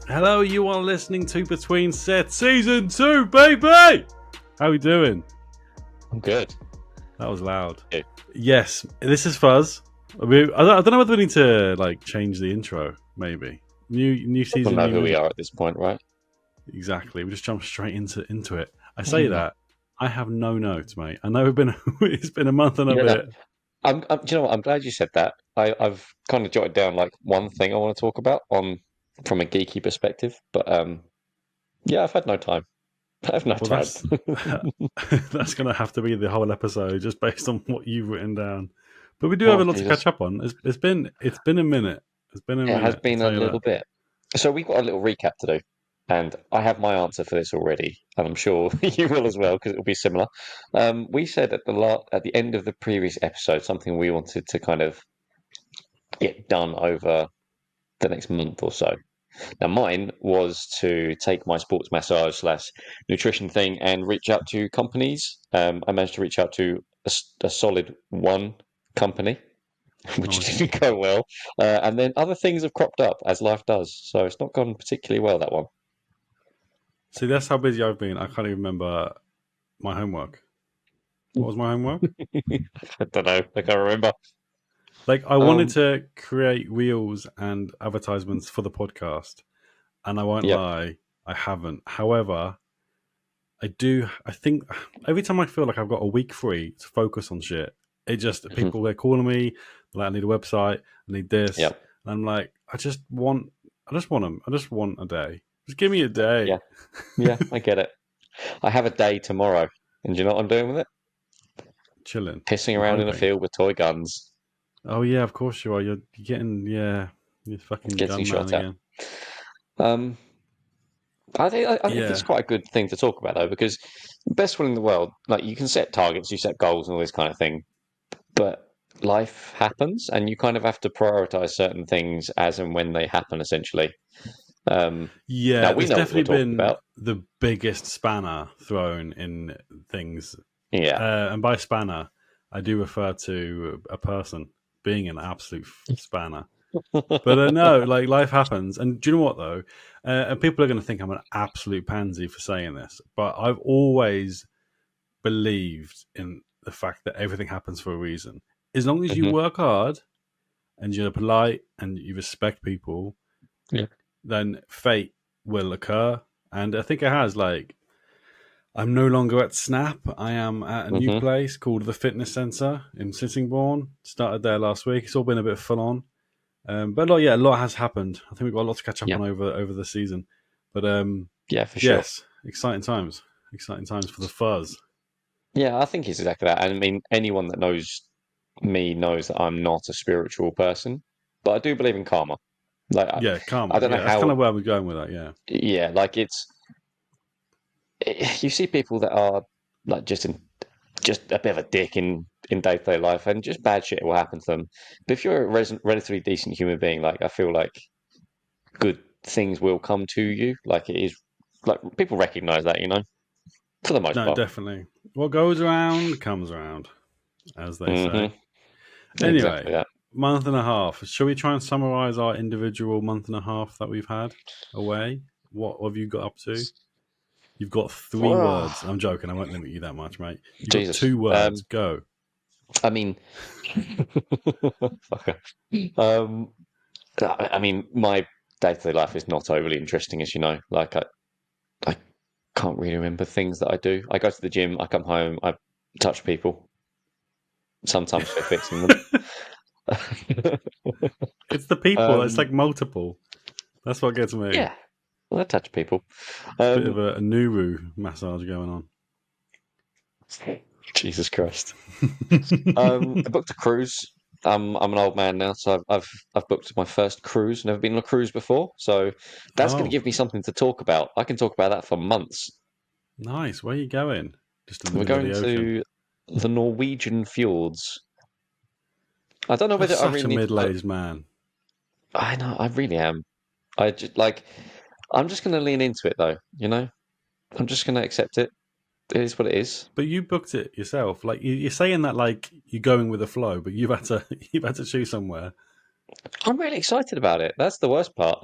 Hello, you are listening to Between Sets Season 2, baby! How are we doing? I'm good. That was loud. Yeah. Yes, this is Fuzz. I don't know whether we need to change the intro, maybe. New season. People know who we are at this point, right? Exactly. We just jump straight into it. I say that. I have no notes, mate. I know it's been a month and a bit. Do you know what? I'm glad you said that. I've kind of jotted down one thing I want to talk about from a geeky perspective, but yeah, I've had no time. I have no time. That's going to have to be the whole episode, just based on what you've written down. But we do have a lot to catch up on. It's been a minute. It has been a little bit. So we've got a little recap to do, and I have my answer for this already, and I'm sure you will as well because it will be similar. We said at the end of the previous episode something we wanted to kind of get done over the next month or so. Now, mine was to take my sports massage / nutrition thing and reach out to companies. I managed to reach out to a solid one company, which didn't go well. And then other things have cropped up, as life does. So it's not gone particularly well, that one. See, that's how busy I've been. I can't even remember my homework. What was my homework? I don't know. I can't remember. I wanted to create reels and advertisements for the podcast, and I won't lie, I haven't. However, I think every time I feel like I've got a week free to focus on shit, it just people they're calling me like, I need a website, I need this, and I'm like, I just want a day. Just give me a day. Yeah, I get it. I have a day tomorrow, and do you know what I'm doing with it? Chilling, pissing around in a field with toy guns. Oh yeah, of course you are. You're getting you're fucking getting shot at. I think it's quite a good thing to talk about though, because the best one in the world, like you can set targets, you set goals, and all this kind of thing, but life happens, and you kind of have to prioritize certain things as and when they happen, essentially. It's definitely been the biggest spanner thrown in things. Yeah, and by spanner, I do refer to a person being an absolute spanner. But no, life happens, and do you know what though? And people are going to think I'm an absolute pansy for saying this, but I've always believed in the fact that everything happens for a reason. As long as you work hard and you're polite and you respect people, then fate will occur. And I think it has. I'm no longer at Snap. I am at a new place called the Fitness Centre in Sittingbourne. Started there last week. It's all been a bit full on. But a lot has happened. I think we've got a lot to catch up on over the season. But for sure. Yes, exciting times. Exciting times for the Fuzz. Yeah, I think it's exactly that. And I mean, anyone that knows me knows that I'm not a spiritual person, but I do believe in karma. Karma. I don't know that's kind of where we're going with that. Yeah, you see people that are like just a bit of a dick in day-to-day life, and just bad shit will happen to them. But if you're a relatively decent human being, I feel like good things will come to you. It is people recognize that, for the most part. No, definitely. What goes around comes around, as they say. Anyway, exactly month and a half. Shall we try and summarize our individual month and a half that we've had away? What have you got up to? You've got 3 words. I'm joking. I won't limit you that much, mate. You've got 2 words. Go. I mean, I mean, my day-to-day life is not overly interesting, as you know. I can't really remember things that I do. I go to the gym, I come home, I touch people. Sometimes we're fixing them. It's the people. It's like multiple. That's what gets me. Yeah, well, I touch people. Bit of a Nuru massage going on. Jesus Christ. I booked a cruise. I'm an old man now, so I've booked my first cruise. Never been on a cruise before, so that's going to give me something to talk about. I can talk about that for months. Nice. Where are you going? Just in the We're middle going of the ocean. to the Norwegian fjords. I don't know You're whether such I really a need middle-aged man. I know, I really am. I'm just going to lean into it, though. I'm just going to accept it. It is what it is. But you booked it yourself. Like you're saying that like you're going with the flow, but you've had to you've had to choose somewhere. I'm really excited about it. That's the worst part.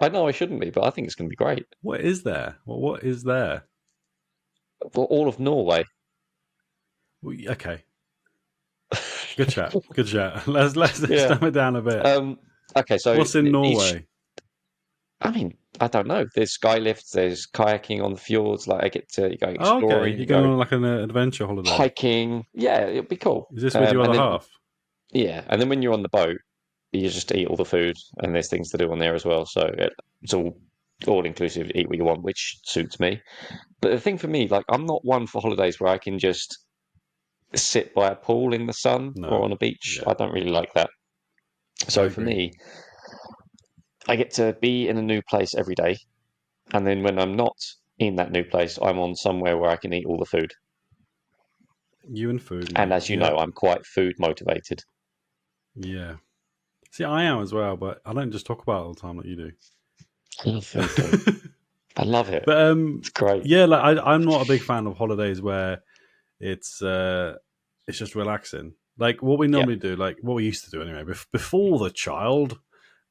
I know I shouldn't be, but I think it's going to be great. What is there? What is there? For all of Norway. Okay, good chat. Good chat. Let's Yeah. dumb it down a bit. Okay, so What's in each. Norway? I mean, I don't know. There's sky lifts. There's kayaking on the fjords. Like I get to you go Oh, okay. exploring. You're You going go on like an adventure holiday. hiking. Yeah, it'll be cool. Is this with your And other then half? yeah, and then when you're on the boat, you just eat all the food, and there's things to do on there as well. So it's all inclusive. Eat what you want, which suits me. But the thing for me, like, I'm not one for holidays where I can just sit by a pool in the sun or No. on a beach. Yeah, I don't really like that. I So for agree. me, I get to be in a new place every day, and then when I'm not in that new place, I'm on somewhere where I can eat all the food. You and food, And mate. as you know, Yep. I'm quite food motivated. Yeah. See, I am as well, but I don't just talk about it all the time like you I love food, though. do. I love it. But It's great. yeah, like I'm not a big fan of holidays where it's just relaxing. Like what we Yeah. normally do, like what we used to do anyway. Before the child,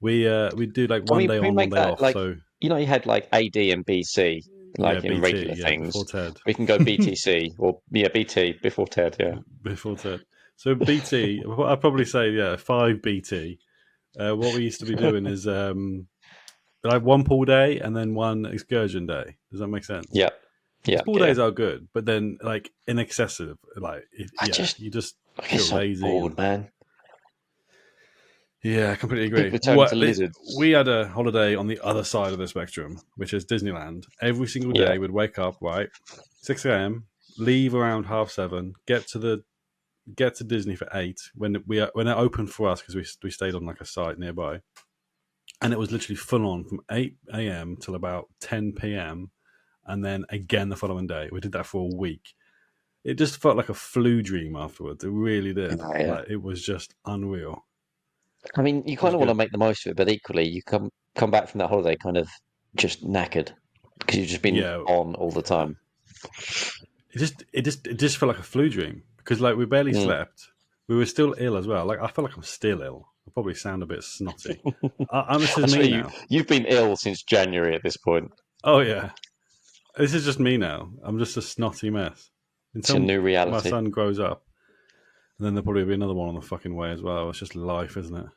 we do like Can one day we on, one make day that off. like, So you had like AD and BC, yeah, like in BT, regular yeah, things. before Ted, We can go BTC or yeah, BT before Ted. Yeah. before Ted. So BT, I'd probably say yeah, 5 BT. What we used to be doing is like one pool day and then one excursion day. Does that make sense? Yeah. Because Yeah. pool Yeah. days are good, but then like in excessive, like I yeah, just you just I get feel so lazy and bored, man. yeah, I completely agree. People turn into We lizards. had a holiday on the other side of the spectrum, which is Disneyland. Every single Yeah. day, we'd wake up right 6 a.m., leave around 7:30, get to Disney for 8 when it opened for us because we stayed on like a site nearby, and it was literally full on from 8 a.m. till about 10 p.m. and then again the following day. We did that for a week. It just felt like a flu dream afterwards. It really did. Yeah. Yeah. Like it was just unreal. I mean, you It was kind of want to good. make the most of it, but equally, you come back from that holiday kind of just knackered because you've just been Yeah, on all the time. it just felt like a flu dream because like we barely Mm. slept. We were still ill as well. Like I feel like I'm still ill. I probably sound a bit snotty. This is I swear me now. you've been ill since January at this point. Oh yeah, this is just me now. I'm just a snotty mess It's a until new my reality. son grows up, and then there'll probably be another one on the fucking way as well. It's just life, isn't it?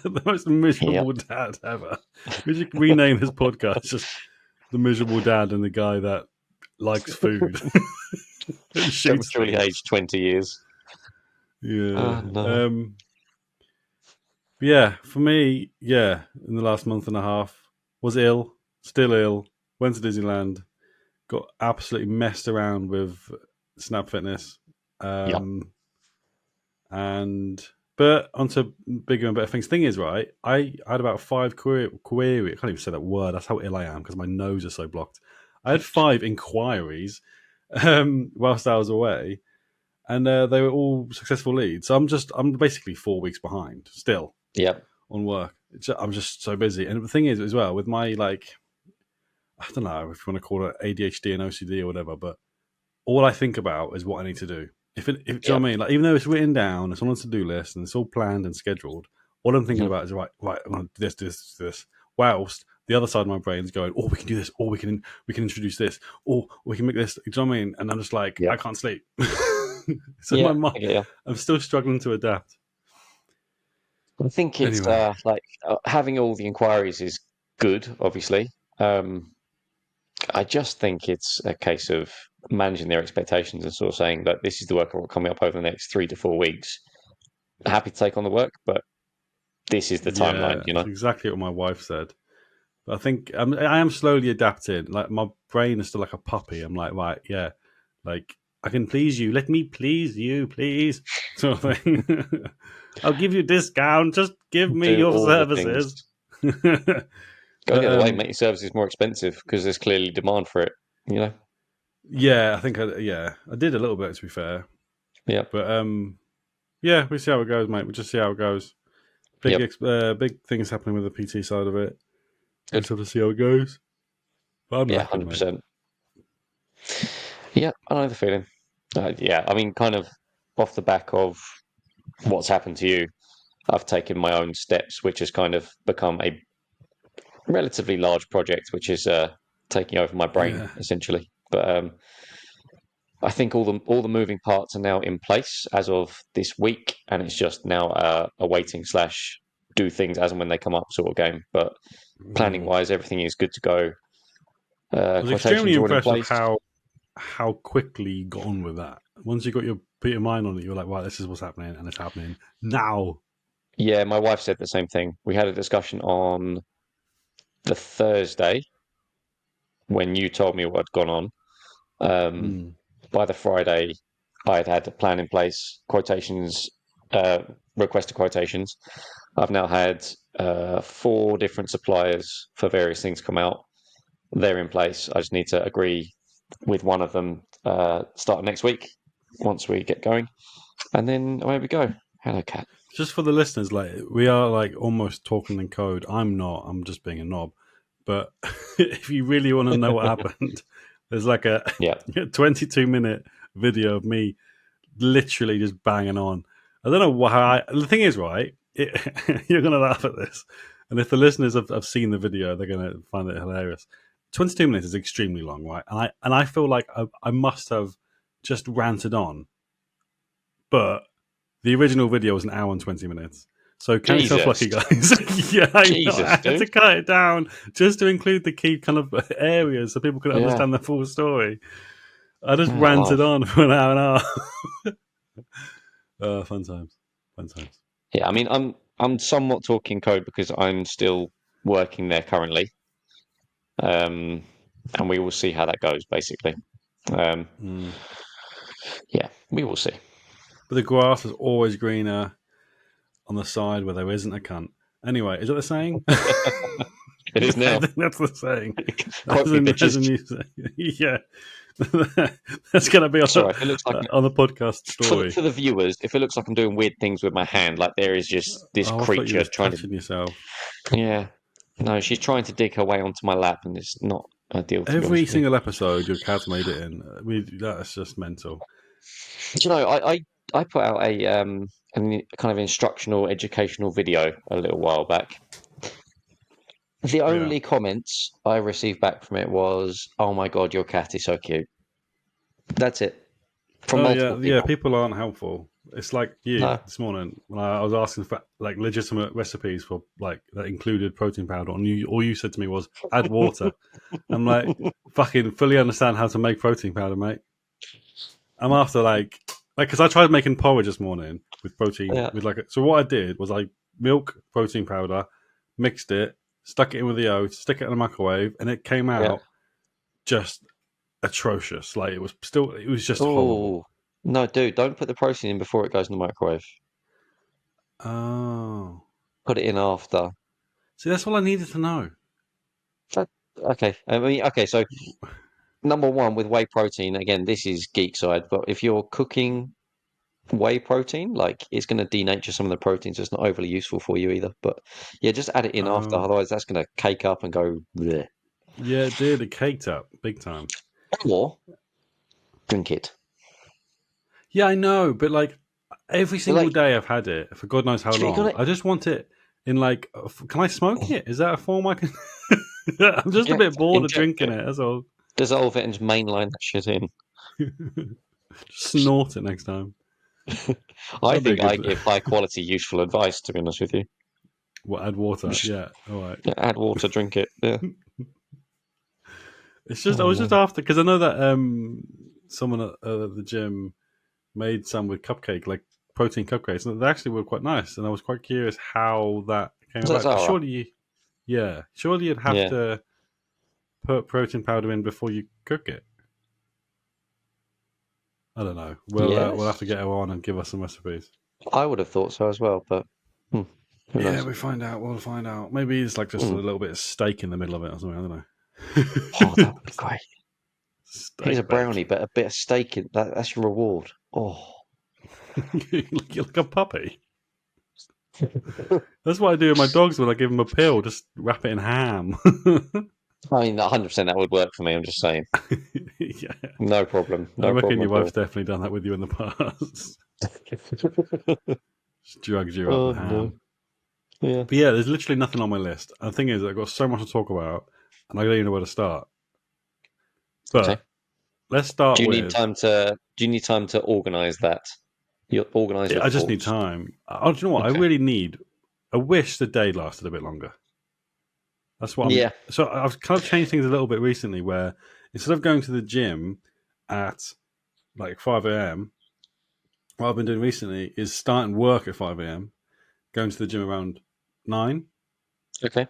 The most Yep. miserable dad ever. We should rename this podcast just "The Miserable Dad" and the guy that likes food and shoots Prematurely things. aged 20 years. Yeah. Oh, no. Yeah. For me, yeah, in the last month and a half, was ill, still ill, went to Disneyland, got absolutely messed around with Snap Fitness. Yep. Um, and but onto bigger and better things. Thing is, right? I had about 5 query. I can't even say that word. That's how ill I am because my nose is so blocked. I had 5 inquiries whilst I was away, and they were all successful leads. So I'm basically 4 weeks behind still Yep. on work. I'm just so busy. And the thing is, as well, with my like, I don't know if you want to call it ADHD and OCD or whatever, but all I think about is what I need to do. Do you know Yep. what I mean? Like, even though it's written down, it's on a to-do list, and it's all planned and scheduled, all I'm thinking Mhm. about is right. I'm going to do this. Whilst the other side of my brain is going, oh, we can do this, or we can introduce this, or we can make this. Do you know what I mean? And I'm just like, I Yep. can't sleep. So my Yeah. mind, I get you. I'm still struggling to adapt. I think it's Anyway, like having all the inquiries is good, obviously. Um, I just think it's a case of managing their expectations and sort of saying that this is the work coming up over the next 3 to 4 weeks. Happy to take on the work, but this is the timeline, yeah, it's exactly what my wife said. But I think I am slowly adapting. Like my brain is still like a puppy. I'm like, right, yeah, like I can please you. Let me please you, please. Sort of thing. I'll give you a discount. Just give me Do your all the things. services. Go But the other way, make your services more expensive because there's clearly demand for it, you know? yeah, I think I did a little bit to be fair. Yep. But yeah, we see how it goes, mate. We just see how it goes. Yep. Big things happening with the PT side of it. We Good. just have to see how it goes. But I'm Yeah, knackered, mate. 100%. Yeah, I know the feeling. Yeah, I mean, kind of off the back of what's happened to you, I've taken my own steps, which has kind of become a relatively large project, which is taking over my brain Yeah. essentially. But I think all the moving parts are now in place as of this week, and it's just now a waiting slash do things as and when they come up sort of game. But planning Mm. wise, everything is good to go. I was extremely Quotations are all in impressed with place. how quickly you got on with that. Once you got your put your mind on it, you were like, "Wow, this is what's happening, and it's happening now." Yeah, my wife said the same thing. We had a discussion on the Thursday when you told me what had gone on. Um, Mm. by the Friday, I had a plan in place, quotations, uh, requested quotations. I've now had 4 different suppliers for various things come out. They're in place. I just need to agree with one of them start next week once we get going. And then away we go. Hello, cat. Just for the listeners, like we are like almost talking in code. I'm not. I'm just being a knob. But if you really want to know what happened, there's like a Yeah. 22-minute video of me literally just banging on. I don't know why. The thing is, right? You're gonna laugh at this, and if the listeners have seen the video, they're gonna find it hilarious. 22 minutes is extremely long, right? And I feel like I must have just ranted on, but the original video was an hour and 20 minutes. So count yourself Jesus. lucky, guys. Yeah, I know. I Jesus, had to dude. cut it down just to include the key kind of areas so people could Yeah. understand the full story. I just Yeah, ranted life. on for an hour and a half. Fun times. Fun times. Yeah, I mean, I'm somewhat talking code because I'm still working there currently, um, and we will see how that goes. Basically, um, Mm. yeah, we will see. But the grass is always greener on the side where there isn't a cunt. Anyway, is that the saying? It is I now. think that's the saying. Quote me, There's bitches. a new saying. Yeah. That's going to be Sorry, if it looks like on the podcast for the story. for the viewers, if it looks like I'm doing weird things with my hand, like there is just this Oh, I thought you were creature just trying to. touching yourself. Yeah, no, she's trying to dig her way onto my lap, and it's not ideal to be honest Every with you. single episode, your cat's made it in. That's just mental. Do you know, I put out a kind of instructional, educational video a little while back. The Yeah. only comments I received back from it was, "Oh my God, your cat is so cute." That's it. From Oh multiple yeah, yeah. people. People aren't helpful. It's like you No. this morning when I was asking for like legitimate recipes for like that included protein powder, and all you said to me was add water. I'm like, fucking fully understand how to make protein powder, mate. I'm after like because I tried making porridge this morning with protein Yeah. with like so what I did was I milk protein powder, mixed it, stuck it in with the oats, stick it in the microwave, and it came Yeah. out just atrocious. Like it was just horrible. Oh, no, dude, don't put the protein in before it goes in the microwave. Oh, Put it in after. see, that's all I needed to know. That, okay. I mean, okay, so number one with whey protein, again, this is geek side, but if you're cooking whey protein, like it's going to denature some of the proteins. So it's not overly useful for you either. But yeah, just add it in after. Oh, Otherwise, that's going to cake up and go bleh. yeah, it did. It caked up big time. Or drink it. Yeah, I know, but like every But single like, day I've had it for God knows how you got long. to I just want it in like. Can I smoke it? Is that a form I can? I'm just a bit bored of inject drinking it, it. That's all. dissolve it, and just mainline that shit in. Just snort it next time. I That'd be a think I good. give high quality, useful advice. To be honest with you, What add water? just Yeah, all right. add water, drink it. Yeah. It's just I Oh was just man. after because I know that someone at the gym made some with cupcake like protein cupcakes, and they actually were quite nice. And I was quite curious how that came Was that about. Because Zara? surely you'd have Yeah. to put protein powder in before you cook it. I don't know. We'll have to Yes. get her on and give us some recipes. I would have thought so as well, but hmm, who Yeah, knows? we find out. We'll find out. Maybe it's like just a Hmm. little bit of steak in the middle of it or something. I don't Oh, that know. would be great. Here's a Steak brownie, bake. but a bit of steak in that's your reward. Oh. You're like a puppy. That's what I do with my dogs when I give them a pill. Just wrap it in ham. I mean, 100% that would work for me. I'm just saying, Yeah, no problem, I no reckon problem your at all. wife's definitely done that with you in the past. Just drugs you up Oh the no, ham. yeah. But yeah, there's literally nothing on my list. And the thing is, I've got so much to talk about, and I don't even know where to start. Okay. But let's start Do you need with. time to? Do you need time to organise that? You organise your I just need thoughts. time. Oh, do you know what? I Okay. really need. I wish the day lasted a bit longer. That's what I'm. Yeah. So I've kind of changed things a little bit recently, where instead of going to the gym at like 5 a.m., what I've been doing recently is starting work at 5 a.m., going to the gym around 9, Okay.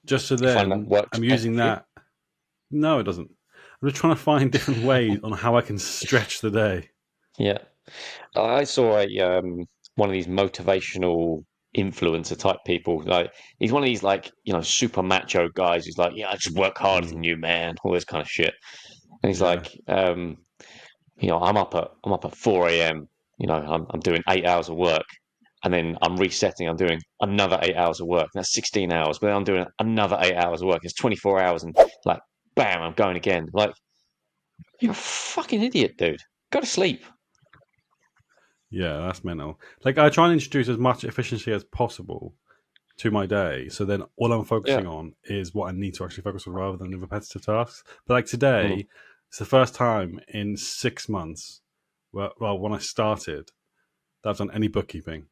just so You find that then works I'm better using for you? that. No, it doesn't. I'm just trying to find different ways on how I can stretch the day. Yeah. I saw a one of these motivational influencer type people. Like he's one of these like super macho guys. He's like, yeah, I just work harder Mm, than you, man. All this kind of shit. And he's yeah. like, I'm up at 4 a.m. I'm doing 8 hours of work, and then I'm resetting. I'm doing another 8 hours of work. That's 16 hours. But then I'm doing another 8 hours of work. It's 24 hours, and like, bam, I'm going again. Like, you're a fucking idiot, dude. Go to sleep. Yeah, that's mental. Like I try and introduce as much efficiency as possible to my day. So then all I'm Yeah. focusing on is what I need to actually focus on rather than the repetitive tasks. But like Mm. today, it's the first time in 6 months, well, when I started, that I've done any bookkeeping.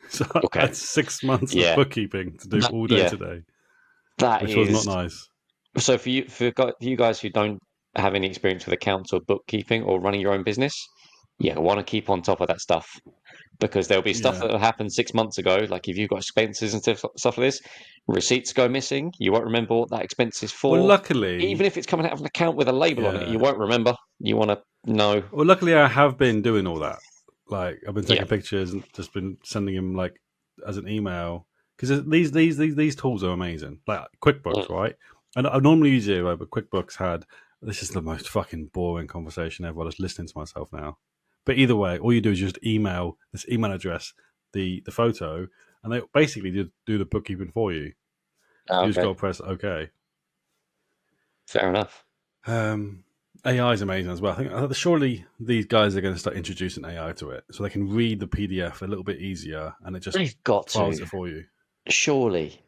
So I Okay. had 6 months of Yeah. bookkeeping to do all day Yeah. today, That which was not is nice. so for you guys who don't have any experience with accounts or bookkeeping or running your own business, yeah, want to keep on top of that stuff because there'll be stuff Yeah. that happened 6 months ago. Like if you've got expenses and stuff like this, receipts go missing. You won't remember what that expense is Well, for. Even luckily, if it's coming out of an account with a label on it, you yeah. won't remember. You want to know. Well, luckily, I have been doing all that. Like, I've been Yeah. taking pictures and just been sending him like as an email because these tools are amazing. Like Mm. QuickBooks, right? And I normally use Zero, but QuickBooks had this is the most fucking boring conversation ever. I'm just listening to myself now. But either way, all you do is just email this email address, the photo, and they basically do the bookkeeping for you. Ah, You just got okay. to press OK. Fair enough. Um, AI is amazing as well. Surely these guys are going to start introducing AI to it, so they can read the PDF a little bit easier, and it just They've got files to, it for you. surely.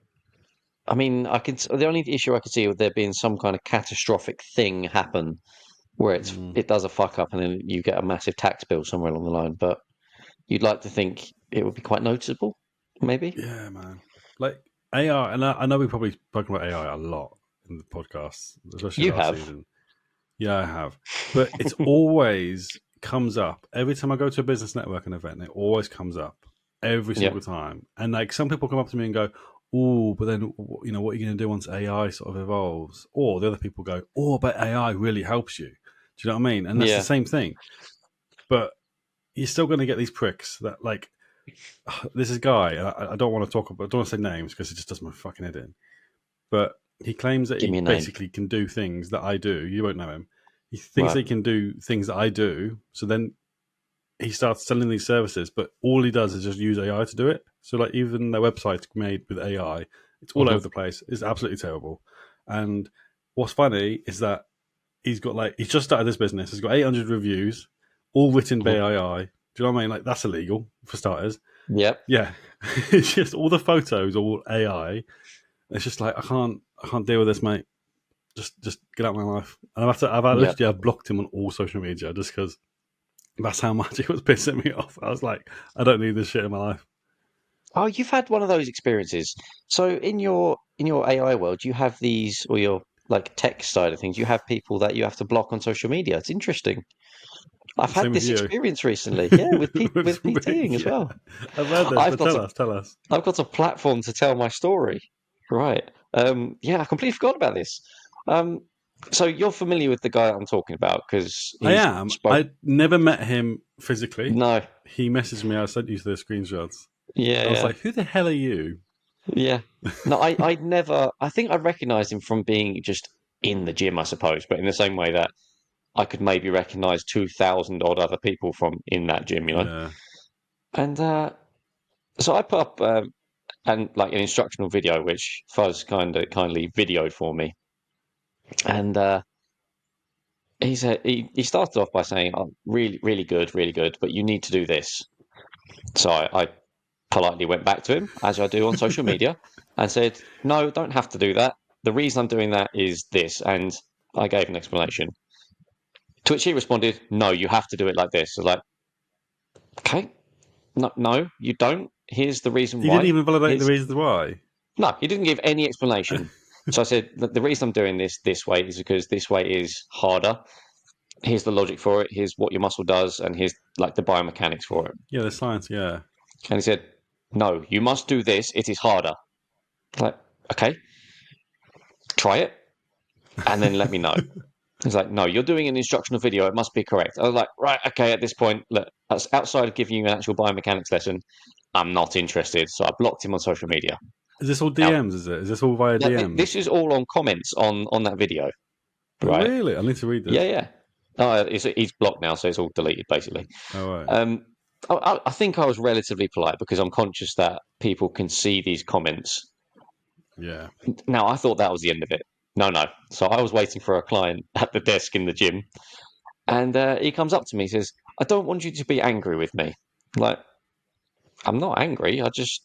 I mean, the only issue I could see with there being some kind of catastrophic thing happen where Mm, it does a fuck up and then you get a massive tax bill somewhere along the line. But you'd like to think it would be quite noticeable, maybe. yeah, man. Like AI, and I know we've probably spoken about AI a lot in the podcast, especially You last have. season. Yeah, I have, but it's always comes up every time I go to a business networking event. It always comes up every Yeah. single time, and like some people come up to me and go, "Oh, but then what are you going to do once AI sort of evolves?" Or the other people go, "Oh, but AI really helps you." Do you know what I mean? And that's the Yeah. same thing, but you're still going to get these pricks that like this is guy. And I don't want to talk about, I don't want to say names because it just does my fucking head in. But he claims that Give he me a name. basically can do things that I do. You won't know him. He thinks Right. he can do things that I do. So then he starts selling these services, but all he does is just use AI to do it. So like even their website's made with AI, it's all Hmm. over the place. It's absolutely terrible. And what's funny is that he's just started this business. He's got 800 reviews, all written by Hmm. AI. Do you know what I mean? Like that's illegal for starters. Yep. Yeah, it's just all the photos are all AI. It's just like I can't deal with this, mate. Just get out of my life. And Yep. I've blocked him on all social media just because that's how much it was pissing me off. I was like, I don't need this shit in my life. Oh, you've had one of those experiences. So in your AI world, you have these, or your like tech side of things, you have people that you have to block on social media. It's interesting. I've had Same with this you. experience recently. Yeah, with PTing as Yeah, well. I've heard this, I've but got tell a us, tell us. I've got a platform to tell my story. Right. Yeah, I completely forgot about this. Um, so you're familiar with the guy I'm talking about because I he's am. spoke. I never met him physically. No. He messaged me. I sent you the screenshots. Yeah, I was yeah, like, "Who the hell are you?" yeah. No, I'd never. I think I recognized him from being just in the gym, I suppose, but in the same way that I could maybe recognize 2,000 odd other people from in that gym. Yeah. And so I put up. and like an instructional video, which Fuzz kindly videoed for me. And he said he started off by saying, "Oh, really good, really good, but you need to do this." So I politely went back to him, as I do on social media, and said, "No, don't have to do that. The reason I'm doing that is this," and I gave an explanation. To which he responded, "No, you have to do it like this." I was like, "Okay, no, you don't. Here's the reason He didn't why." even validate the Here's reasons why. No, he didn't give any explanation. So I said, the reason I'm doing this way is because this way is harder. Here's the logic for it. Here's what your muscle does, and here's like the biomechanics for it. Yeah, the science. Yeah, And he said, "No, you must do this. It is harder." Like, okay, try it, and then let me know. He's like, "No, you're doing an instructional video. It must be correct." I was like, "Right, okay." At this point, look, outside of giving you an actual biomechanics lesson, I'm not interested. So I blocked him on social media. is this all Now, DMs? Is it? Is this all via this DMs? is all on comments on that video, Oh, right? really? I need to read Yeah, this. yeah. He's blocked now, so it's all deleted basically. All right. Um, I think I was relatively polite because I'm conscious that people can see these comments. Yeah. Now, I thought that was the end of it. No, no. So I was waiting for a client at the desk in the gym, and he comes up to me, and says, "I don't want you to be angry with me." Like, I'm not angry. I just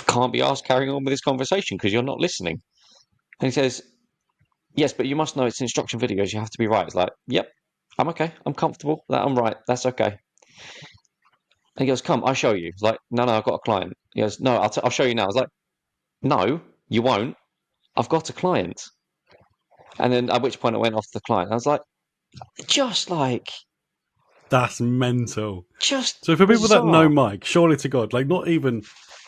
can't be asked carrying on with this conversation because you're not listening. And he says, "Yes, but you must know it's instruction videos. You have to be right." It's like, "Yep, I'm okay. I'm comfortable that I'm right. That's okay." And he goes, "Come, I'll show you." It's like, "No, no, I've got a client." He goes, "No, I'll show you now." I was like, "No, you won't. I've got a client." And then at which point I went off to the client. I was like, just like, That's mental. just So for people that know bizarre. Mike, surely to God, like not even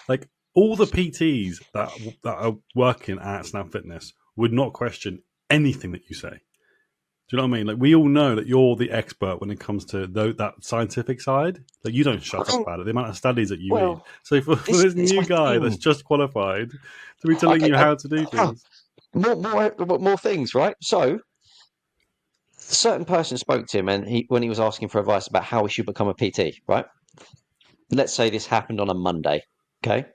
like all the PTs that are working at Snap Fitness would not question anything that you say. Do you know what I mean? Like we all know that you're the expert when it comes to that scientific side. Like you don't I shut up mean, about it. The amount of studies that you read. well, So for this this is new my guy that's thing. just qualified to be telling Okay, you how to do oh, things. more things, right? So, a certain person spoke to him, and when he was asking for advice about how he should become a PT, right? Let's say this happened on a Monday. Okay,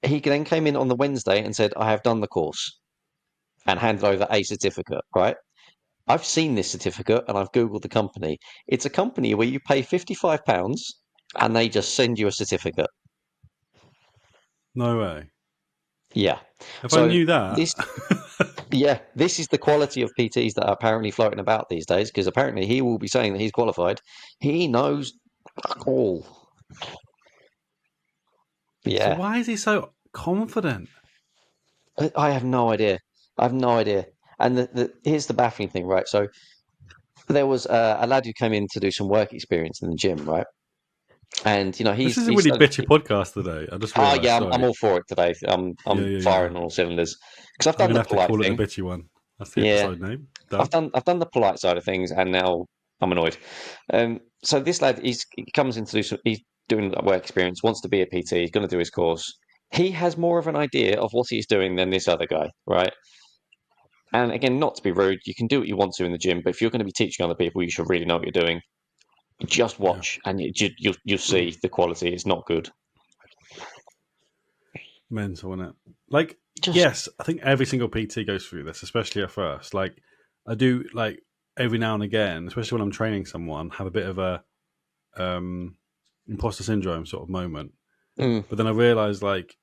he then came in on the Wednesday and said, "I have done the course," and handed over a certificate, right? I've seen this certificate and I've Googled the company. It's a company where you pay £55 and they just send you a certificate. No way. Yeah. If I So knew that, this, yeah, this is the quality of PTs that are apparently floating about these days, because apparently he will be saying that he's qualified. He knows all. so Yeah. why is he so confident? I have no idea. I have no idea. And here's the baffling thing, right? So there was a lad who came in to do some work experience in the gym, right? And This is a he really studied. bitchy podcast today. I just Oh realised. yeah, I'm Sorry. all for it today. Yeah, I'm yeah, yeah. firing on all cylinders because I've I'm done gonna the have to polite call it the thing. bitchy one. That's the Yeah, episode name. Done. I've done the polite side of things, and now I'm annoyed. So this lad, he comes in to do he's doing a work experience, wants to be a PT, he's going to do his course. He has more of an idea of what he's doing than this other guy, right? And again, not to be rude, you can do what you want to in the gym, but if you're going to be teaching other people, you should really know what you're doing. Just Yeah. watch, and you'll see the quality is not good. Mental, isn't it? Like, Just yes, I think every single PT goes through this, especially at first. Like, I do, like, every now and again, especially when I'm training someone, have a bit of a imposter syndrome sort of moment. mm, But then I realize, like,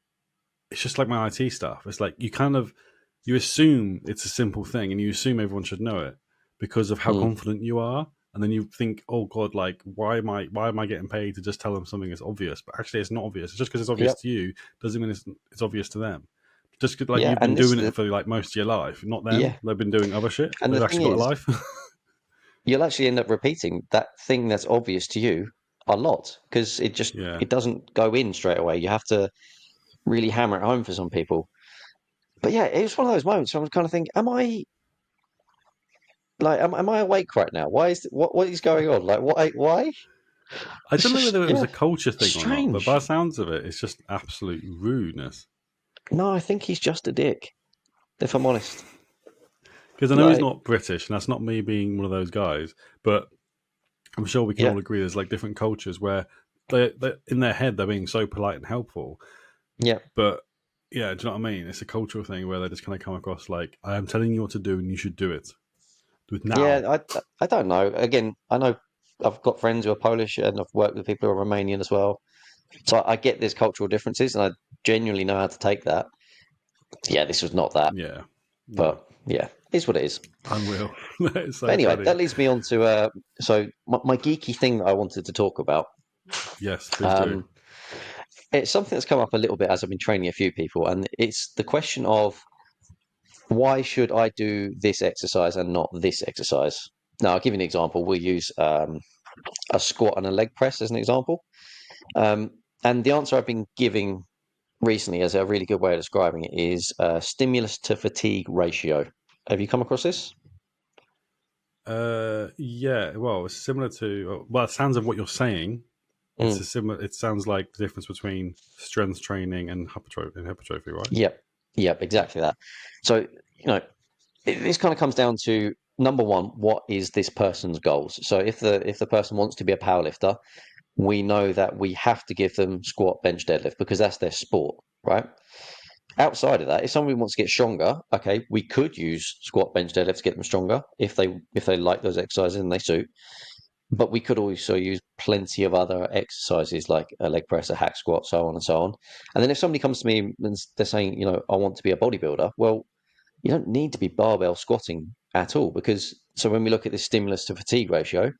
it's just like my IT stuff. It's like you assume it's a simple thing and you assume everyone should know it because of how mm, confident you are. And then you think, oh God, like why am I getting paid to just tell them something is obvious? But actually, it's not obvious. It's just because it's obvious yep, to you doesn't mean it's obvious to them. Just 'cause, like yeah, you've been and this doing it for like most of your life, not them. yeah, They've been doing other shit. and the They've thing actually got a is, life. you'll actually end up repeating that thing that's obvious to you a lot because Yeah, it doesn't go in straight away. You have to really hammer it home for some people. But yeah, it was one of those moments where I was kind of thinking, am I am I awake right now? Why is what is going on? Like why? I It's don't know just whether it was yeah, a culture it's thing or not, but by the strange. sounds of it, it's just absolute rudeness. No, I think he's just a dick, if I'm honest. Because I know he's Like not British, and that's not me being one of those guys. But I'm sure we can yeah, all agree there's like different cultures where they in their head they're being so polite and helpful, Yeah. but yeah, do you know what I mean? It's a cultural thing where they just kind of come across like, I am telling you what to do and you should do it. Do it now. Yeah, I don't know. Again, I know I've got friends who are Polish and I've worked with people who are Romanian as well. So I get there's cultural differences and I genuinely know how to take that. Yeah, this was not that, Yeah. No. but yeah, it's what it is. Unreal. That is But so anyway, funny. that leads me on to so my geeky thing that I wanted to talk about. Yes, please do. Um, it's something that's come up a little bit as I've been training a few people, and it's the question of why should I do this exercise and not this exercise? Now, I'll give you an example. We'll use a squat and a leg press as an example. Um, and the answer I've been giving recently as a really good way of describing it is stimulus to fatigue ratio. Have you come across this? Yeah, well, it's similar to, well, it sounds of what you're saying. It's Mm, a similar, it sounds like the difference between strength training and hypertrophy, right? yep, yep, exactly that. So, you know, this kind of comes down to number one, what is this person's goals? So if the person wants to be a powerlifter, we know that we have to give them squat, bench, deadlift because that's their sport, right? Outside of that, if somebody wants to get stronger, okay, we could use squat, bench, deadlift to get them stronger if they like those exercises and they suit. But we could also use plenty of other exercises like a leg press, a hack squat, so on and so on. And then if somebody comes to me and they're saying, I want to be a bodybuilder, well, you don't need to be barbell squatting at all because so when we look at this stimulus to fatigue ratio,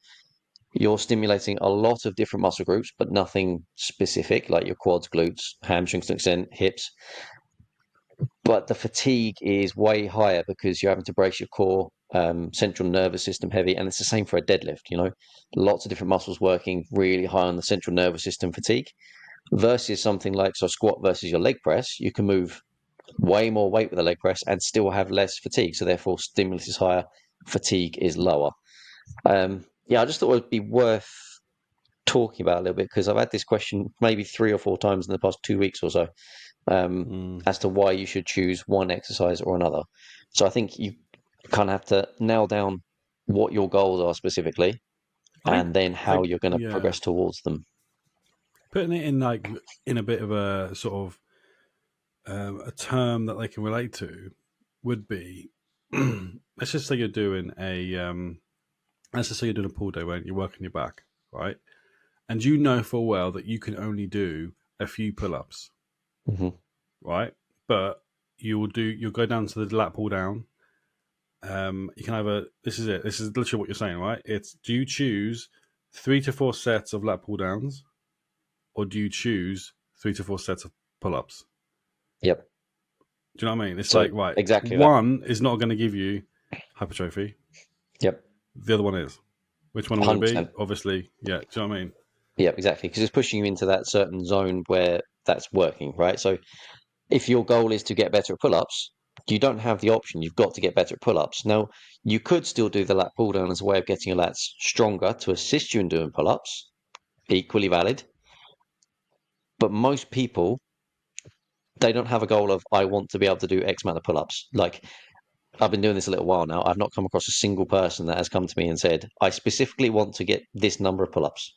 you're stimulating a lot of different muscle groups, but nothing specific like your quads, glutes, hamstrings to an extent, hips. But the fatigue is way higher because you're having to brace your core, central nervous system heavy, and it's the same for a deadlift. Lots of different muscles working really high on the central nervous system fatigue. Versus something like so squat versus your leg press, you can move way more weight with a leg press and still have less fatigue. So therefore, stimulus is higher, fatigue is lower. Yeah, I just thought it would be worth talking about a little bit because I've had this question maybe 3 or 4 times in the past 2 weeks or so um, Mm. as to why you should choose one exercise or another. So I think you kind of have to nail down what your goals are specifically I think, and then how you're going to yeah, progress towards them. putting it in like in a bit of a sort of a term that they can relate to would be, let's just say you're doing let's just say you're doing a pull day where you're working your back, right? And you know full well that you can only do a few pull-ups, Hmm. right? But you'll go down to the lat pull down. You can either, this is it. This is literally what you're saying, right? It's, do you choose 3 to 4 sets of lat pull downs, or do you choose 3 to 4 sets of pull-ups? Yep. Do you know what I mean? It's So like, right, exactly that. one is not going to give you hypertrophy. Yep. The other one is. Which one will it be? 100%. Obviously, yeah. Do you know what I mean? Yep, exactly. Because it's pushing you into that certain zone where that's working, right? So if your goal is to get better at pull-ups, you don't have the option. You've got to get better at pull-ups. Now, you could still do the lat pull down as a way of getting your lats stronger to assist you in doing pull-ups, equally valid. But most people, they don't have a goal of, I want to be able to do X amount of pull-ups. Like, I've been doing this a little while now. I've not come across a single person that has come to me and said, I specifically want to get this number of pull-ups.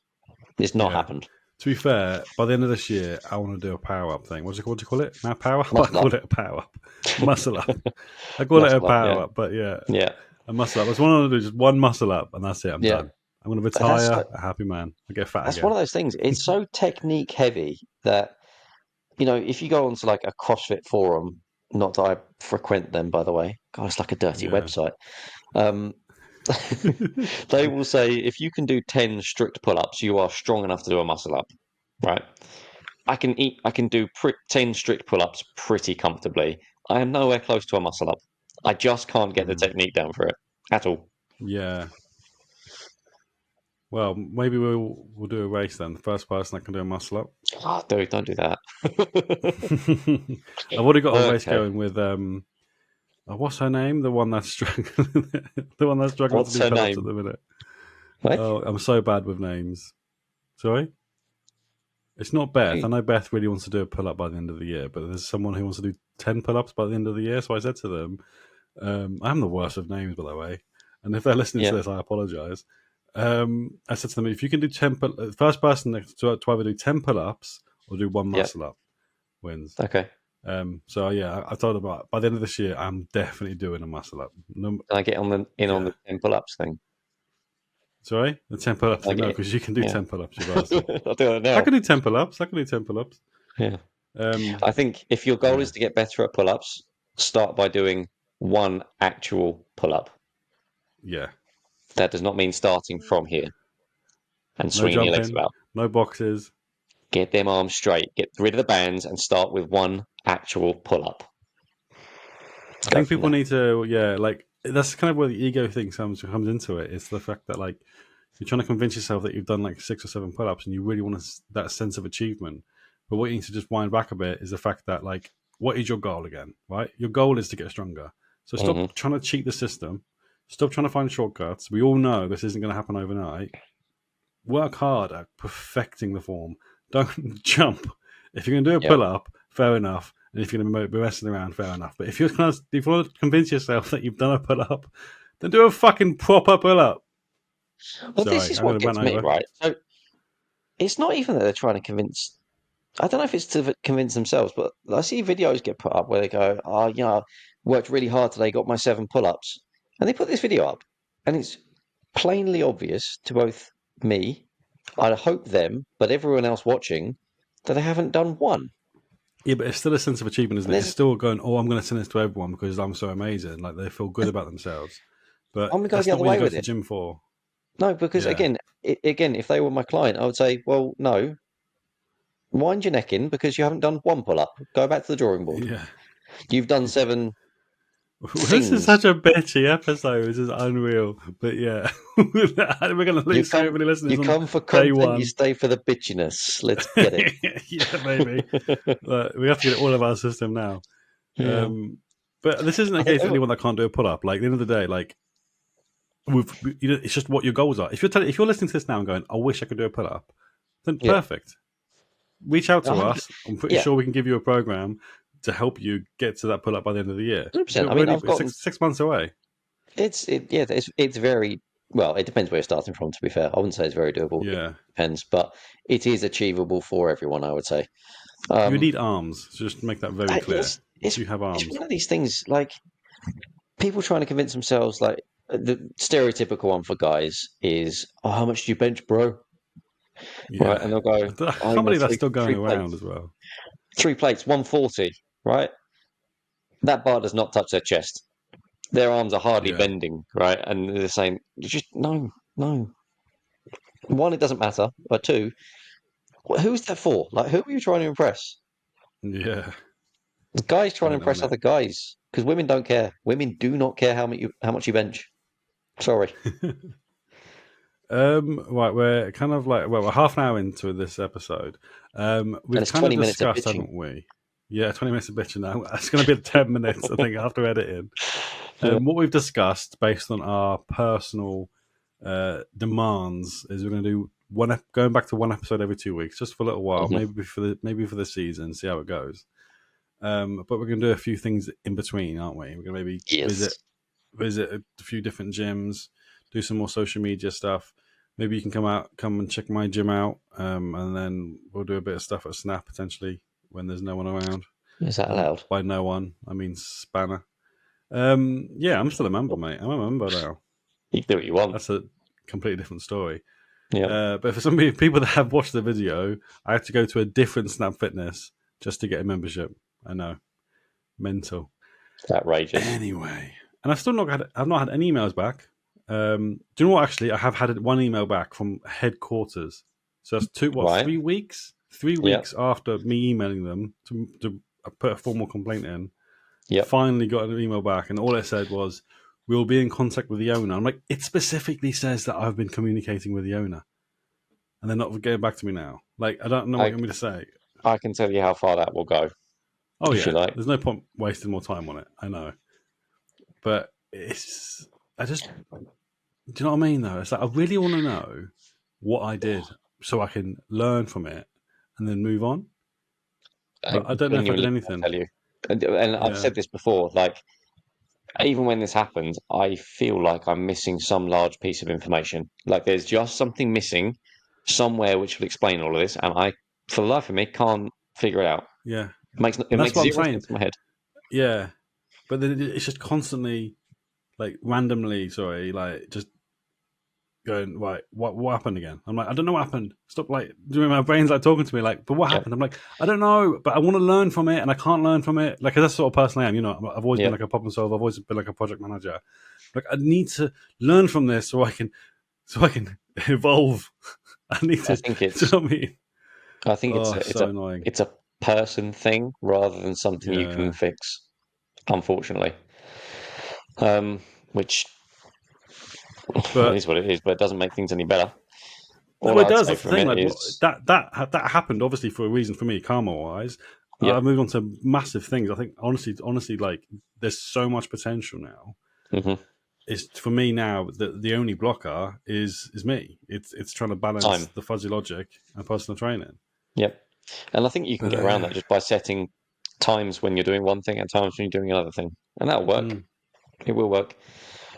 It's not Yeah. happened. To be fair, by the end of this year, I want to do a power up thing. What do you call it? Now power up? I Muscle call up. it a power up. Muscle up. I call it a Muscle up, yeah. power up, but yeah, Yeah. a muscle up. I just want to do just one muscle up, and that's it. I'm Yeah. done. I'm going to That's retire a happy man. I get fat that's one again. of those things. It's so technique heavy that if you go onto like a CrossFit forum, not that I frequent them, by the way. God, it's like a dirty Yeah. website. Um, they will say if you can do 10 strict pull-ups, you are strong enough to do a muscle up, right? I can do 10 strict pull-ups pretty comfortably. I am nowhere close to a muscle up. I just can't get the Mm. technique down for it at all. Yeah. Well, maybe we'll do a race then. The first person that can do a muscle up. Oh, dude, don't do that. I've already got a race Okay. going with what's her name? The one that's struggling. The one that's struggling to What's do her pull-ups at name? the minute. What? Oh, I'm so bad with names. Sorry, it's not Beth. I know Beth really wants to do a pull-up by the end of the year, but there's someone who wants to do 10 pull-ups by the end of the year. So I said to them, I'm the worst with names, by the way. And if they're listening to Yeah. this, I apologise. I said to them, if you can do 10, first person to either do 10 pull-ups or do one Yep. muscle up wins. Okay. So yeah, I told them by the end of this year, I'm definitely doing a muscle up. Can I get on the on Yeah. the 10 pull-ups thing? Sorry, the 10 pull-ups Can I thing. No, get it? because you can do Yeah. 10 pull-ups. You've asked me. I'll do it I now. can do 10 pull-ups. I can do 10 pull-ups. Yeah. Um, I think if your goal yeah, is to get better at pull-ups, start by doing one actual pull-up. yeah. That does not mean starting from here and No swinging your legs jumping, about. no boxes. Get them arms straight. Get rid of the bands and start with one actual pull-up. I Go think from people there. need to, yeah, like that's kind of where the ego thing comes into it. It's the fact that like you're trying to convince yourself that you've done like 6 or 7 pull-ups and you really want that sense of achievement. But what you need to just wind back a bit is the fact that like, what is your goal again, right? Your goal is to get stronger. So stop Hmm. trying to cheat the system. Stop trying to find shortcuts. We all know this isn't going to happen overnight. Work hard at perfecting the form. Don't jump. If you're going to do a Yeah. pull up, fair enough. And if you're going to be messing around, fair enough. But if you want to convince yourself that you've done a pull up, then do a fucking proper pull up. Well, this Sorry, is I'm going what to run gets me, over. right? So it's not even that they're trying to convince. I don't know if it's to convince themselves, but I see videos get put up where they go, "Oh, worked really hard today, got my 7 pull-ups," and they put this video up, and it's plainly obvious to both me, I hope them, but everyone else watching, that they haven't done one. Yeah, but it's still a sense of achievement, isn't And it? It's there's, still going, oh, I'm going to send this to everyone because I'm so amazing. Like they feel good about themselves. But I'm going to go that's the not other what you way go with to the it. gym for. No, because Yeah. again, if they were my client, I would say, well, no, wind your neck in because you haven't done one pull-up. Go back to the drawing board. Yeah. You've done 7 This is things. such a bitchy episode. This is unreal. But yeah, we're going to You lose so come, many listeners you on come for day content, you one. stay for the bitchiness. Let's get it. Yeah, maybe. But we have to get it all of our system now. Yeah. But this isn't I think against anyone that can't do a pull up. Like at the end of the day, like it's just what your goals are. If you're listening to this now and going, "I wish I could do a pull up," then yeah, perfect. Reach out to 100, us. I'm pretty yeah, sure we can give you a program to help you get to that pull up by the end of the year. 100%. I We're mean, only I've gotten 6 months away. it's very well. It depends where you're starting from. To be fair, I wouldn't say it's very doable. It Yeah, depends, but it is achievable for everyone. I would say. you Um, need arms. So just make that very clear. it's You have it's arms. one of these things like people trying to convince themselves. Like the stereotypical one for guys is, "Oh, how much do you bench, bro?" Right, Yeah, and they'll go, I "Oh, can't believe that's three still going three around plates, as well. 3 plates, 140." Right, that bar does not touch their chest. Their arms are hardly Yeah, bending, right? And they're saying, just no, no. One, it doesn't matter. But two, who's that for? Like, who are you trying to impress? yeah. The guys I trying to don't know, impress other guys because women don't care. Women do not care how much you bench. Sorry. innit? Right, we're kind of like we're half an hour into this episode. And We've it's kind of 20 minutes of discussed, bitching. haven't we? Yeah, 20 minutes of bitching now. It's going to be 10 minutes, I think, after editing. Yeah. What we've discussed based on our personal demands is we're going to do going back to one episode every 2 weeks, just for a little while, Mhm. maybe for the season, see how it goes. But we're going to do a few things in between, aren't we? We're going to maybe Yes. visit a few different gyms, do some more social media stuff. Maybe you can come and check my gym out, and then we'll do a bit of stuff at Snap potentially when there's no one around. Is that And allowed? by no one, I mean Spanner. Yeah, I'm still a member, mate. I'm a member now. You can do what you want. That's a completely different story. Yeah. But for some people that have watched the video, I had to go to a different Snap Fitness just to get a membership. I know, mental. It's outrageous. Anyway, and I've not had any emails back. Do you know what? Actually, I have had one email back from headquarters. So that's Right. 3 weeks? Three Yeah. weeks after me emailing them to put a formal complaint in. Yep. Finally got an email back, and all it said was, "We'll be in contact with the owner." I'm like, it specifically says that I've been communicating with the owner, and they're not getting back to me now. Like, I don't know what I you want me to say. I can tell you how far that will go Oh if you yeah, like. there's no point wasting more time on it. I know, but I just do you know what I mean, though? It's like I really want to know what I did so I can learn from it and then move on. I But I don't know if I did genuinely anything. can't tell you. And I've Yeah, said this before. Like even when this happens, I feel like I'm missing some large piece of information. Like there's just something missing somewhere which will explain all of this, and I, for the life of me, can't figure it out. Yeah, It and that's makes what I'm zero saying. sense in my head. Yeah, but then it's just constantly randomly, like just going, right, what happened again? I'm like, I don't know what happened. Stop, doing my brain's talking to me, but what Yep. happened? I'm like, I don't know, but I want to learn from it, and I can't learn from it. 'Cause that's the sort of person I am. I've always been Yep. like a problem solver. I've always been like a project manager. Like, I need to learn from this so I can evolve. I need I to. think Do you it's know what I mean? I think Oh, so annoying. it's a person thing rather than something you can Yeah, fix, unfortunately. Um, which it but is what it is, but it doesn't make things any better. no, All it I'd does. say That's the from thing. it Like, is, that happened obviously for a reason for me, karma wise. yep. I moved on to massive things. I think honestly, like there's so much potential now. Hmm. It's for me now. The only blocker is me. It's trying to balance Time. the fuzzy logic and personal training. Yep. And I think you can But get around that yeah, just by setting times when you're doing one thing and times when you're doing another thing, and that'll work. mm, It will work.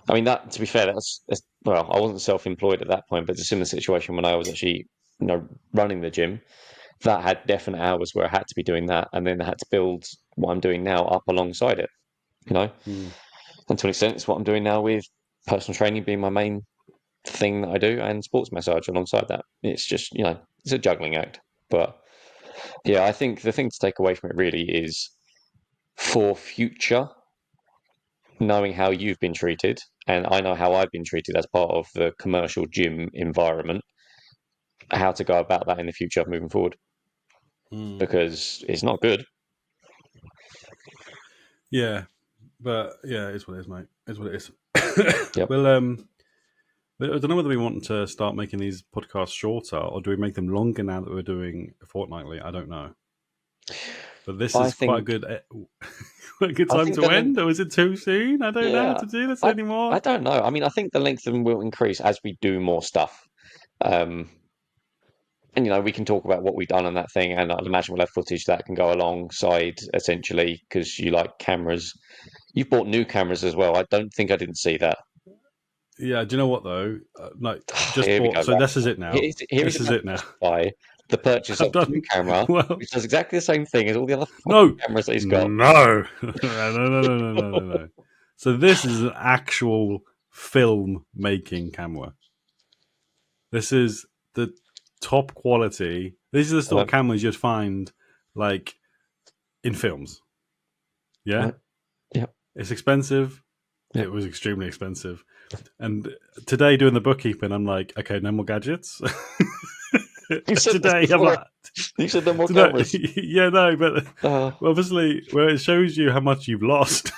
I mean, that to be fair, that's well, I wasn't self-employed at that point, but it's a similar situation when I was actually, running the gym. That had definite hours where I had to be doing that, and then I had to build what I'm doing now up alongside it. You know, mm, and to an extent, it's what I'm doing now with personal training being my main thing that I do, and sports massage alongside that. It's just it's a juggling act. But yeah, I think the thing to take away from it really is for future, knowing how you've been treated, and I know how I've been treated as part of the commercial gym environment, how to go about that in the future moving forward, mm. because it's not good. Yeah, but yeah, it's what it is, mate. It's what it is. Yep. Well, I don't know whether we want to start making these podcasts shorter or do we make them longer now that we're doing fortnightly. I don't know. But this I is quite a think good a good I time think to the end, length. or is it too soon? I don't know how Yeah, to do this I anymore. don't know. I mean, I think the length of them will increase as we do more stuff. Um, and we can talk about what we've done on that thing, and I'd imagine we'll have footage that can go alongside essentially because you like cameras. You've bought new cameras as well. I don't think I didn't see that. Yeah, do you know what though? Just Here we bought. go. So Right. this is it now. Here is This a is man to it now. justify the purchase of I've a new done camera, well. which does exactly the same thing as all the other fucking No, cameras that he's got. no, no. So this is an actual film making camera. This is the top quality. These are the sort Right, of cameras you'd find like in films. Yeah, right, yeah, it's expensive. yeah. It was extremely expensive. And today, doing the bookkeeping, I'm like, okay, no more gadgets. You said this Today, I'm before. like, You said no more no, cameras. yeah, no, but Uh, obviously, where it shows you how much you've lost,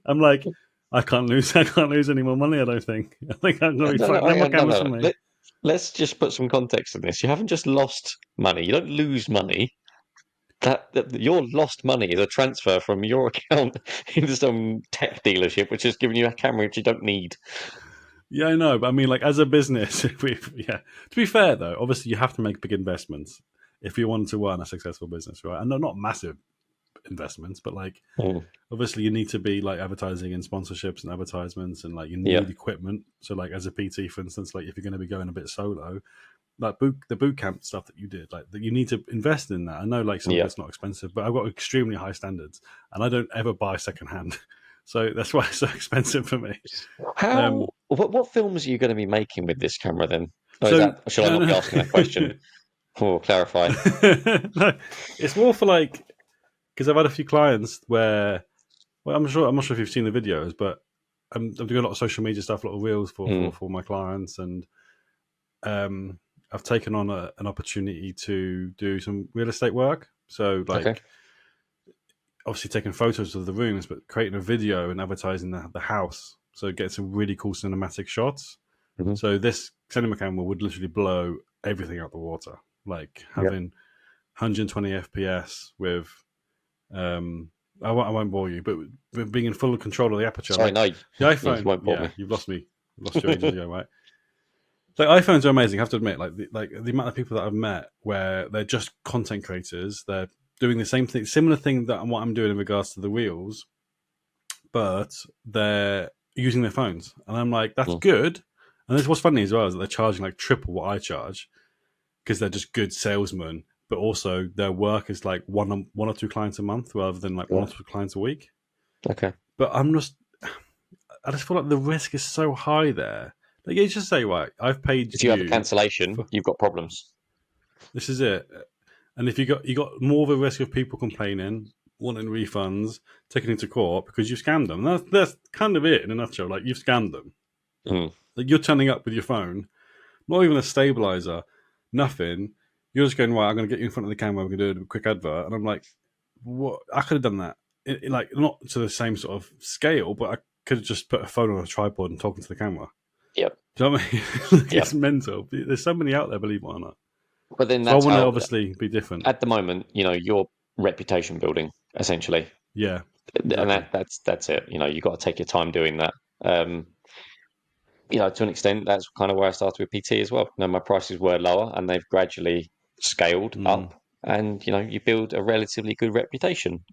I'm like, I can't lose any more money. I don't think. I think I'm gonna be no, no, fine. No hang more on, no, cameras no, for no. me. Let's just put some context in this. You haven't just lost money. You don't lose money. That your lost money is a transfer from your account into some tech dealership, which has given you a camera which you don't need. Yeah, I know, but I mean, like as a business, yeah. To be fair, though, obviously you have to make big investments if you want to run a successful business, right? And they're not massive investments, but like Mm, obviously you need to be like advertising and sponsorships and advertisements, and like you yeah, need equipment. So like as a PT, for instance, like if you're going to be going a bit solo, like the boot camp stuff that you did, like that you need to invest in that. I know like some of yeah. it's not expensive, but I've got extremely high standards, and I don't ever buy secondhand, so that's why it's so expensive for me. How? Um, What films are you going to be making with this camera then? Or is so that? Should I no, not be no. asking that question? Oh, clarify. No, it's more for like because I've had a few clients where, well, I'm not sure if you've seen the videos, but I'm doing a lot of social media stuff, a lot of reels Mm, for my clients, and I've taken on an opportunity to do some real estate work. So okay. like obviously taking photos of the rooms, but creating a video and advertising the house. So get some really cool cinematic shots. Hmm. So this cinema camera would literally blow everything out the water, like Yep. having 120 FPS with um I won't bore you, but being in full control of the aperture, Sorry, like no, the you iPhone. won't bore Yeah, me. you've lost me, lost you ages ago, right? Like iPhones are amazing. I have to admit, like the amount of people that I've met where they're just content creators, they're doing the same thing, similar thing that what I'm doing in regards to the wheels, but they're using their phones, and I'm like, that's Mm. good. And this what's funny as well is that they're charging like triple what I charge because they're just good salesmen, but also their work is like one or two clients a month rather than like one or Right. two clients a week. Okay. But I just feel like the risk is so high there. Like you just say, right, I've paid If you have a you cancellation, for you've got problems. this is it. And if you got more of a risk of people complaining, wanting refunds, taking into court because you scammed them. That's kind of it in a nutshell. Like you've scammed them. Mm. Like you're turning up with your phone, not even a stabilizer, nothing. You're just going right. I'm going to get you in front of the camera. We're going to do a quick advert, and I'm like, what? I could have done that. Like not to the same sort of scale, but I could have just put a phone on a tripod and talking to the camera. Yep. Do you know what I mean? Like, Yep. it's mental. There's so many out there, believe it or not. But then So I that's want to how, obviously be different. at the moment, you're reputation building essentially, Yeah, and exactly. that's it. You've got to take your time doing that. Um, to an extent, that's kind of where I started with PT as well. My prices were lower, and they've gradually scaled Mm. up, and you build a relatively good reputation.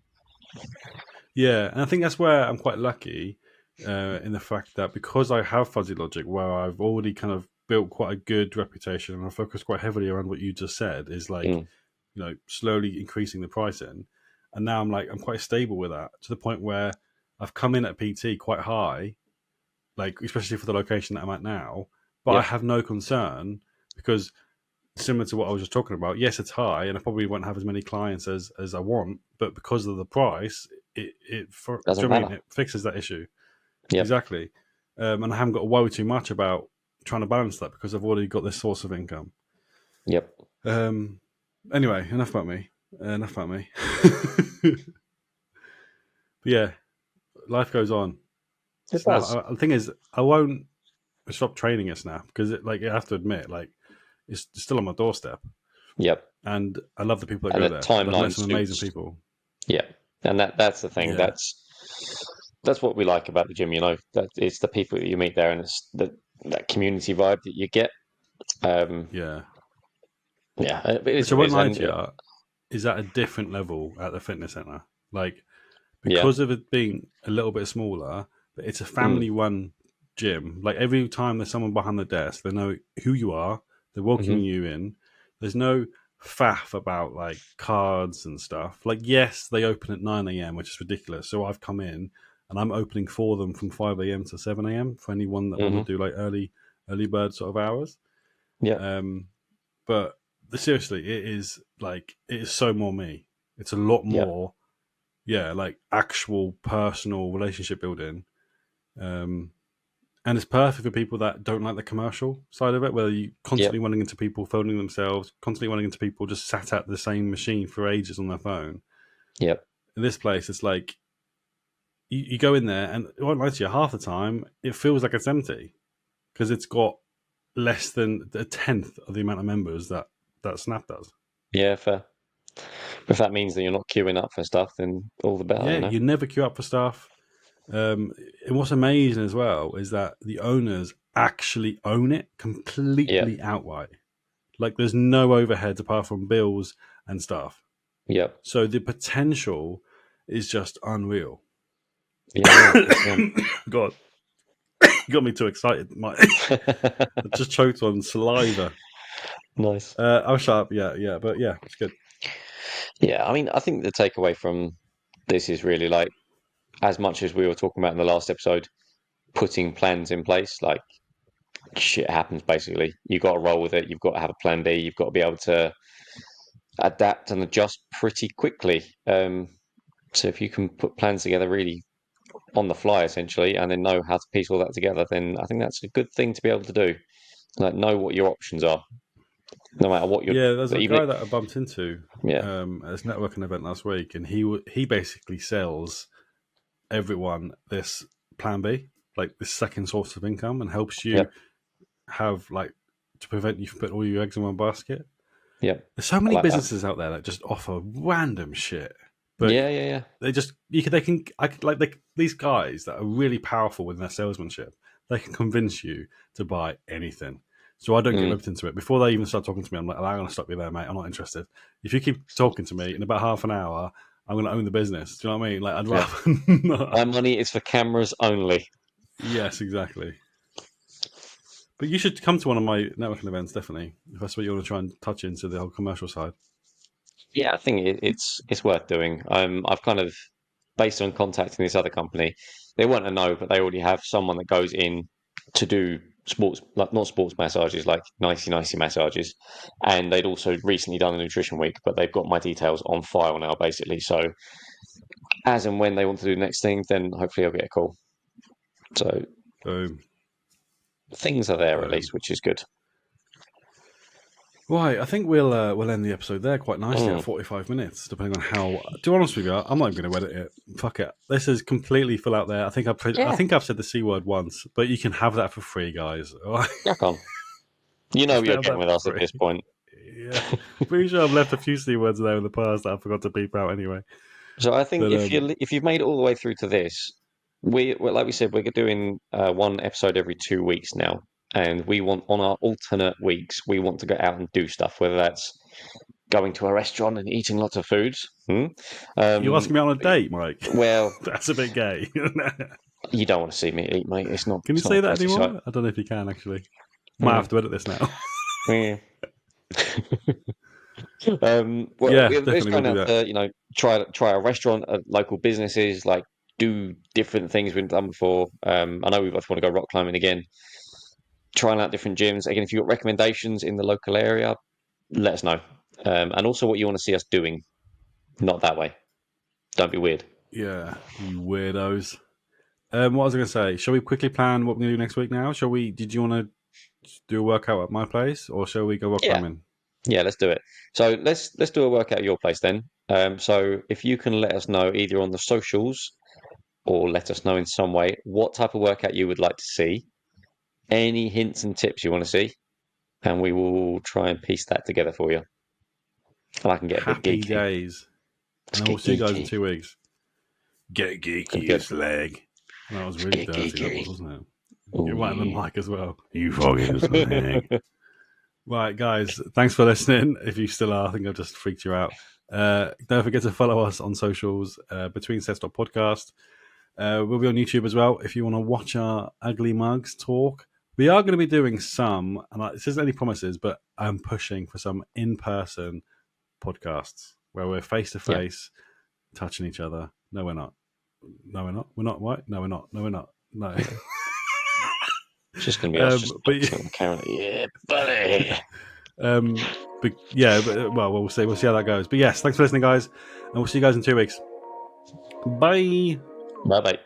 Yeah, and I think that's where I'm quite lucky in the fact that because I have fuzzy logic, where I've already kind of built quite a good reputation, and I focus quite heavily around what you just said, is like Mm. slowly increasing the pricing, and now I'm quite stable with that to the point where I've come in at PT quite high, like especially for the location that I'm at now, but I Yep. have no concern because similar to what I was just talking about. Yes, it's high, and I probably won't have as many clients as I want, but because of the price, do Doesn't you know what I mean? matter. It fixes that issue Yep. exactly, and I haven't got to worry too much about trying to balance that because I've already got this source of income. Yep. Um, anyway, enough about me. Enough about me. But yeah, life goes on. It Snap. does. The thing is, I won't stop training at Snap because like I have to admit, like it's still on my doorstep, Yep. and I love the people that And go the there. I've met timeline some amazing suits. people. Yeah. And that's the thing. Yeah, That's what we like about the gym. That it's the people that you meet there, and it's that community vibe that you get. Um, yeah. yeah, it is Which I what it won't is, lie and to you, is at a different level at the fitness center. Like yeah. because of it being a little bit smaller, but it's a Mm. family-run gym. Like every time there's someone behind the desk, they know who you are. They're welcoming Hmm. you in. There's no faff about like cards and stuff. Like yes, they open at 9 a.m., which is ridiculous. So I've come in and I'm opening for them from 5 a.m. to 7 a.m. for anyone that want to Hmm. do like early bird sort of hours. Yeah. Um, but seriously, it is so more me. It's a lot Yeah. more, yeah, like actual personal relationship building. Um, and it's perfect for people that don't like the commercial side of it, where you Yeah. constantly running into people phoning themselves, constantly running into people just sat at the same machine for ages on their phone. Yeah. In this place, it's like you go in there, and it won't lie to you, half the time it feels like it's empty because it's got less than a tenth of the amount of members that Snap does. Yeah. Fair. If that means that you're not queuing up for stuff, then all the better. Yeah, you never queue up for stuff. And what's amazing as well is that the owners actually own it Yeah. completely outright. Like there's no overheads apart from bills and stuff. Yeah. So the potential is just unreal. Yeah. Yeah. Yeah. God, you got me too excited. I just choked on saliva. Nice. I'll shut up. Yeah, yeah, but yeah, it's good. Yeah. I mean, I think the takeaway from this is really like, as much as we were talking about in the last episode, putting plans in place, like shit happens basically. You've got to roll with it. You've got to have a plan B. You've got to be able to adapt and adjust pretty quickly. So if you can put plans together really on the fly, essentially, and then know how to piece all that together, then I think that's a good thing to be able to do. Like know what your options are, no matter what you're. Yeah, there's a Even guy that I bumped into yeah, at this networking event last week, and he basically sells everyone this plan B, like this second source of income, and helps yeah, you have like to prevent you from putting all your eggs in one basket. yeah. There's so I many like that. businesses out there that just offer random shit, but Yeah, yeah, yeah, they just they can I could like these guys that are really powerful in their salesmanship. They can convince you to buy anything. So I don't get mm, roped into it. Before they even start talking to me, I'm like, I'm going to stop you there, mate. I'm not interested. If you keep talking to me in about half an hour, I'm going to own the business. Do you know what I mean? Like, I'd Yeah. rather not. My money is for cameras only. Yes, exactly. But you should come to one of my networking events, definitely, if that's what you want to try and touch into the whole commercial side. Yeah, I think it's worth doing. I've kind of, based on contacting this other company, they want to know, but they already have someone that goes in to do sports, like not sports massages, like nicey massages, and they'd also recently done a nutrition week, but they've got my details on file now, basically. So as and when they want to do the next thing, then hopefully I'll get a call. So Boom. things are there at Boom. least, which is good. Right, I think we'll end the episode there quite nicely at Mm. 45 minutes, depending on how. To be honest with you, I'm not even going to edit it. Fuck it. This is completely full out there. I Yeah, think I've said the c word once, but you can have that for free, guys. All right? crack on. You You know can you're have getting that with for us at this free. point. Yeah, pretty sure I've left a few c words there in the past that I forgot to beep out anyway. So I think But if you've made it all the way through to this, like we said, we're doing one episode every 2 weeks now, and we want on our alternate weeks we want to go out and do stuff, whether that's going to a restaurant and eating lots of foods. you're Um, asking me on a date, Mike. well, That's a bit gay. you don't want to see me eat, mate. Can you It's not say a that pretty sight. anymore? I don't know if you can actually. Might Mm, have to edit this now. yeah. Yeah, It's definitely we'll going do out that. to try a restaurant at local businesses, like do different things we've done before. I know we both want to go rock climbing again, trying out different gyms. Again, if you've got recommendations in the local area, let us know. And also what you want to see us doing. Not that way. Don't be weird. Yeah, you weirdos. What was I going to say? Shall we quickly plan what we're going to do next week now? Shall we? Did you want to do a workout at my place, or shall we go rock Yeah, climbing? yeah, let's do it. So let's do a workout at your place then. So if you can let us know either on the socials or let us know in some way what type of workout you would like to see, any hints and tips you want to see, and we will try and piece that together for you. And I can get a bit Happy geeky. days. Let's And then we'll get see you guys in geeky. 2 weeks. Get Good, geeky, you good. slag. That was Let's really get dirty, that geeky. was, wasn't it? Oh You're right on the yeah. mic as well. You fucking slag. Right, guys, thanks for listening. If you still are, I think I've just freaked you out. Don't forget to follow us on socials, between sets podcast. We'll be on YouTube as well if you want to watch our ugly mugs talk. We are going to be doing some, and this isn't any promises, but I'm pushing for some in-person podcasts where we're face to Yeah. face, touching each other. No, we're not. No, we're not. We're not. What? No, we're not. No, we're not. No. It's just gonna be us just But boxing at the camera. Yeah, buddy. but yeah, but well, we'll see. We'll see how that goes. But yes, thanks for listening, guys, and we'll see you guys in 2 weeks. Bye. Bye bye.